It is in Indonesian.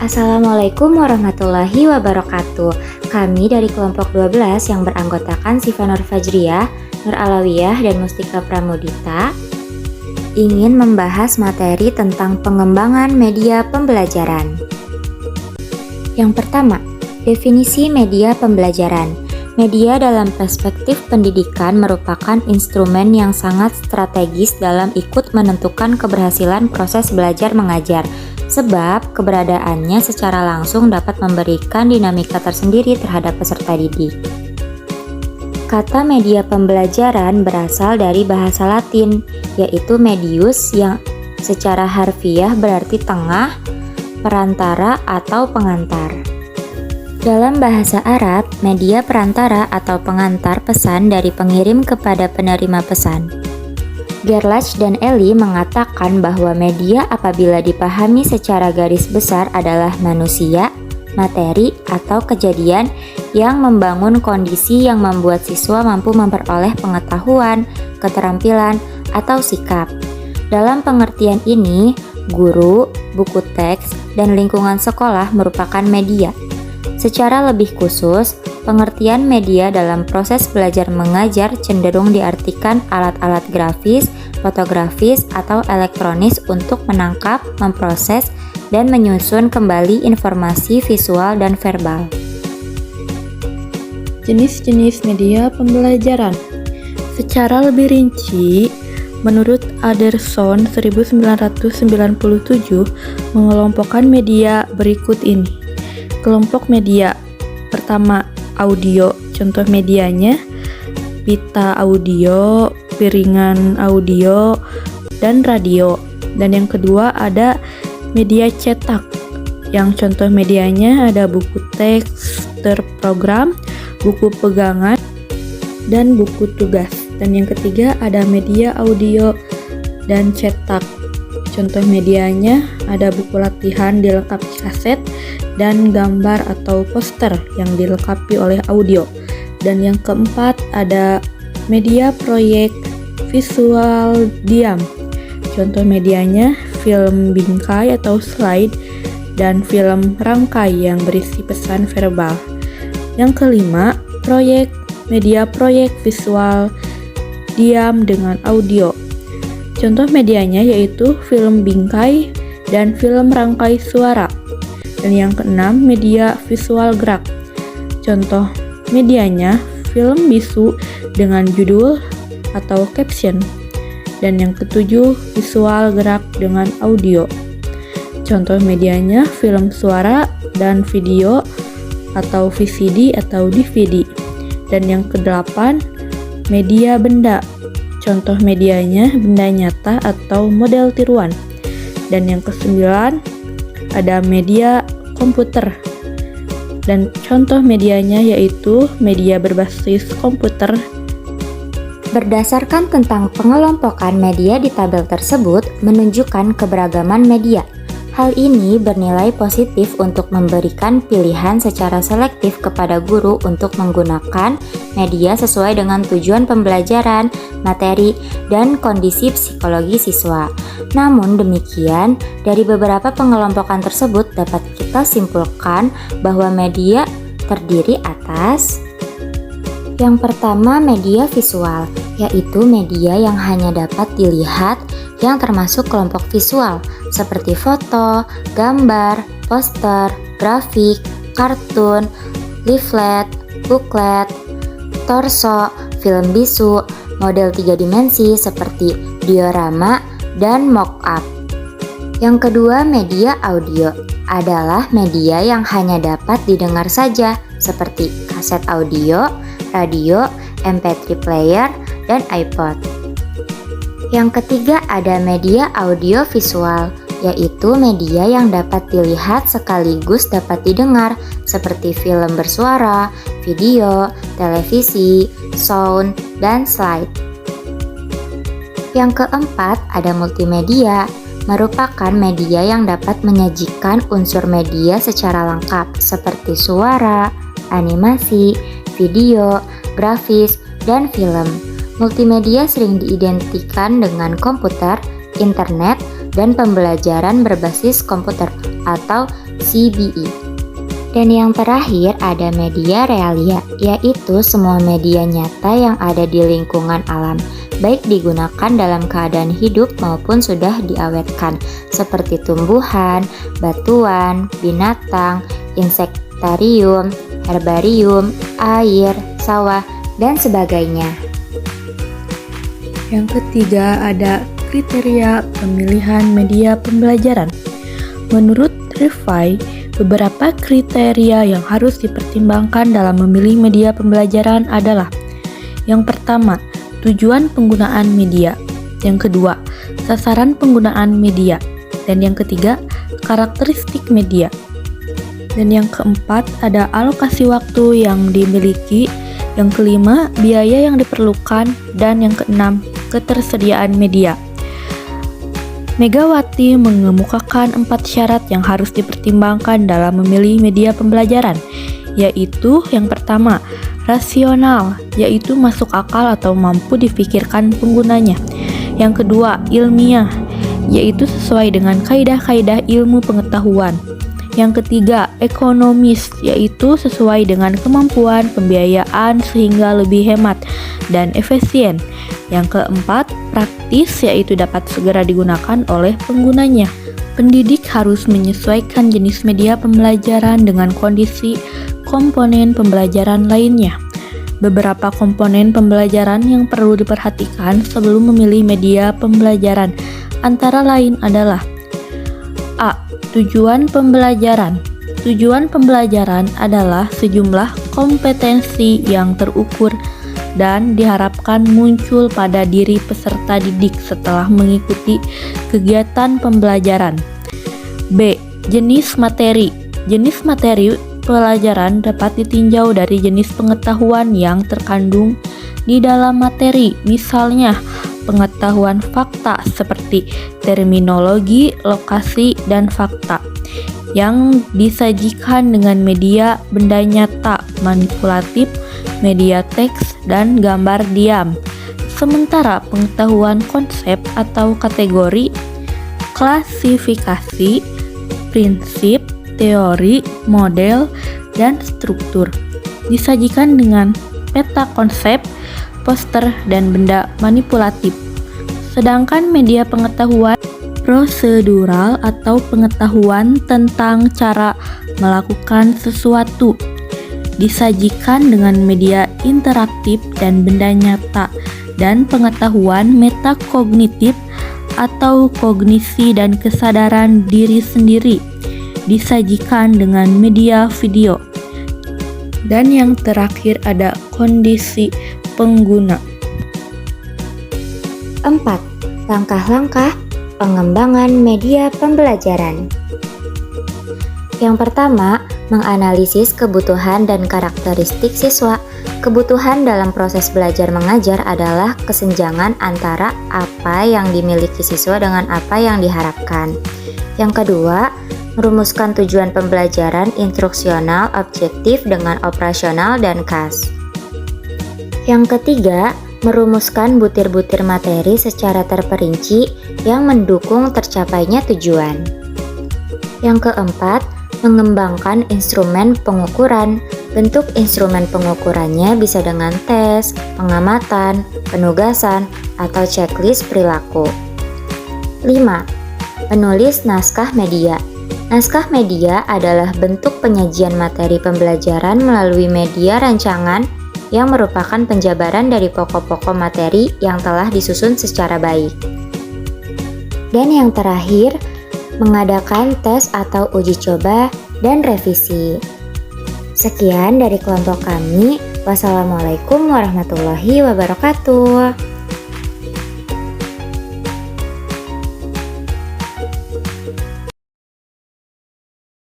Assalamualaikum warahmatullahi wabarakatuh. Kami dari kelompok 12 yang beranggotakan Siva Nur Fajriyah, Nur Alawiyah, dan Mustika Pramudita ingin membahas materi tentang pengembangan media pembelajaran. Yang pertama, definisi media pembelajaran. Media dalam perspektif pendidikan merupakan instrumen yang sangat strategis dalam ikut menentukan keberhasilan proses belajar mengajar, sebab keberadaannya secara langsung dapat memberikan dinamika tersendiri terhadap peserta didik. Kata media pembelajaran berasal dari bahasa Latin, yaitu medius yang secara harfiah berarti tengah, perantara, atau pengantar. Dalam bahasa Arab, media perantara atau pengantar pesan dari pengirim kepada penerima pesan. Gerlach dan Eli mengatakan bahwa media apabila dipahami secara garis besar adalah manusia, materi, atau kejadian yang membangun kondisi yang membuat siswa mampu memperoleh pengetahuan, keterampilan, atau sikap. Dalam pengertian ini, guru, buku teks, dan lingkungan sekolah merupakan media. Secara lebih khusus, pengertian media dalam proses belajar mengajar cenderung diartikan alat-alat grafis, fotografis, atau elektronis untuk menangkap, memproses, dan menyusun kembali informasi visual dan verbal. Jenis-jenis media pembelajaran. Secara lebih rinci, menurut Anderson 1997 mengelompokkan media berikut ini. Kelompok media pertama, audio. Contoh medianya pita audio, piringan audio, dan radio. Dan yang kedua ada media cetak, yang contoh medianya ada buku teks terprogram, buku pegangan, dan buku tugas. Dan yang ketiga ada media audio dan cetak. Contoh medianya ada buku latihan dilengkapi kaset dan gambar atau poster yang dilengkapi oleh audio. Dan yang keempat ada media proyek visual diam. Contoh medianya film bingkai atau slide dan film rangkai yang berisi pesan verbal. Yang kelima, media proyek visual diam dengan audio. Contoh medianya yaitu film bingkai dan film rangkai suara. Dan yang keenam, media visual gerak. Contoh medianya film bisu dengan judul atau caption. Dan yang ketujuh, visual gerak dengan audio. Contoh medianya film suara dan video atau VCD atau DVD. Dan yang kedelapan, media benda. Contoh medianya benda nyata atau model tiruan. Dan yang kesembilan ada media komputer. Dan contoh medianya yaitu media berbasis komputer. Berdasarkan tentang pengelompokan media di tabel tersebut menunjukkan keberagaman media. Hal ini bernilai positif untuk memberikan pilihan secara selektif kepada guru untuk menggunakan media sesuai dengan tujuan pembelajaran, materi, dan kondisi psikologi siswa. Namun demikian, dari beberapa pengelompokan tersebut dapat kita simpulkan bahwa media terdiri atas yang pertama, media visual, yaitu media yang hanya dapat dilihat yang termasuk kelompok visual, seperti foto, gambar, poster, grafik, kartun, leaflet, booklet, torso, film bisu, model 3 dimensi seperti diorama, dan mock-up. Yang kedua, media audio adalah media yang hanya dapat didengar saja, seperti kaset audio, radio, MP3 player, dan iPod. Yang ketiga ada media audio visual, yaitu media yang dapat dilihat sekaligus dapat didengar, seperti film bersuara, video, televisi, sound, dan slide. Yang keempat ada multimedia, merupakan media yang dapat menyajikan unsur media secara lengkap, seperti suara, animasi, video, grafis, dan film. Multimedia sering diidentikan dengan komputer, internet, dan pembelajaran berbasis komputer atau CBE. Dan yang terakhir ada media realia, yaitu semua media nyata yang ada di lingkungan alam, baik digunakan dalam keadaan hidup maupun sudah diawetkan, seperti tumbuhan, batuan, binatang, insektarium, herbarium, air, sawah, dan sebagainya. Yang ketiga ada kriteria pemilihan media pembelajaran. Menurut Rifai, beberapa kriteria yang harus dipertimbangkan dalam memilih media pembelajaran adalah: yang pertama, tujuan penggunaan media; yang kedua, sasaran penggunaan media; dan yang ketiga, karakteristik media; dan yang keempat, ada alokasi waktu yang dimiliki; yang kelima, biaya yang diperlukan; dan yang keenam, ketersediaan media. Megawati mengemukakan 4 syarat yang harus dipertimbangkan dalam memilih media pembelajaran, yaitu yang pertama, rasional, yaitu masuk akal atau mampu difikirkan penggunanya. Yang kedua, ilmiah, yaitu sesuai dengan kaidah-kaidah ilmu pengetahuan. Yang ketiga, ekonomis, yaitu sesuai dengan kemampuan pembiayaan sehingga lebih hemat dan efisien. Yang keempat, praktis, yaitu dapat segera digunakan oleh penggunanya. Pendidik harus menyesuaikan jenis media pembelajaran dengan kondisi komponen pembelajaran lainnya. Beberapa komponen pembelajaran yang perlu diperhatikan sebelum memilih media pembelajaran antara lain adalah: A. Tujuan pembelajaran. Tujuan pembelajaran adalah sejumlah kompetensi yang terukur dan diharapkan muncul pada diri peserta didik setelah mengikuti kegiatan pembelajaran. B. Jenis materi. Jenis materi pelajaran dapat ditinjau dari jenis pengetahuan yang terkandung di dalam materi, misalnya pengetahuan fakta seperti terminologi, lokasi, dan fakta yang disajikan dengan media benda nyata, manipulatif, media teks, dan gambar diam. Sementara pengetahuan konsep atau kategori, klasifikasi, prinsip, teori, model, dan struktur disajikan dengan peta konsep, poster, dan benda manipulatif. Sedangkan media pengetahuan prosedural atau pengetahuan tentang cara melakukan sesuatu disajikan dengan media interaktif dan benda nyata, dan pengetahuan metakognitif atau kognisi dan kesadaran diri sendiri disajikan dengan media video. Dan yang terakhir ada kondisi pengguna. 4. Langkah-langkah pengembangan media pembelajaran. Yang pertama, menganalisis kebutuhan dan karakteristik siswa. Kebutuhan dalam proses belajar mengajar adalah kesenjangan antara apa yang dimiliki siswa dengan apa yang diharapkan. Yang kedua, merumuskan tujuan pembelajaran instruksional, objektif dengan operasional dan khas. Yang ketiga, merumuskan butir-butir materi secara terperinci yang mendukung tercapainya tujuan. Yang keempat, mengembangkan instrumen pengukuran. Bentuk instrumen pengukurannya bisa dengan tes, pengamatan, penugasan, atau checklist perilaku. 5. Menulis naskah media. Naskah media adalah bentuk penyajian materi pembelajaran melalui media rancangan yang merupakan penjabaran dari pokok-pokok materi yang telah disusun secara baik. Dan yang terakhir, mengadakan tes atau uji coba dan revisi. Sekian dari kelompok kami. Wassalamualaikum warahmatullahi wabarakatuh.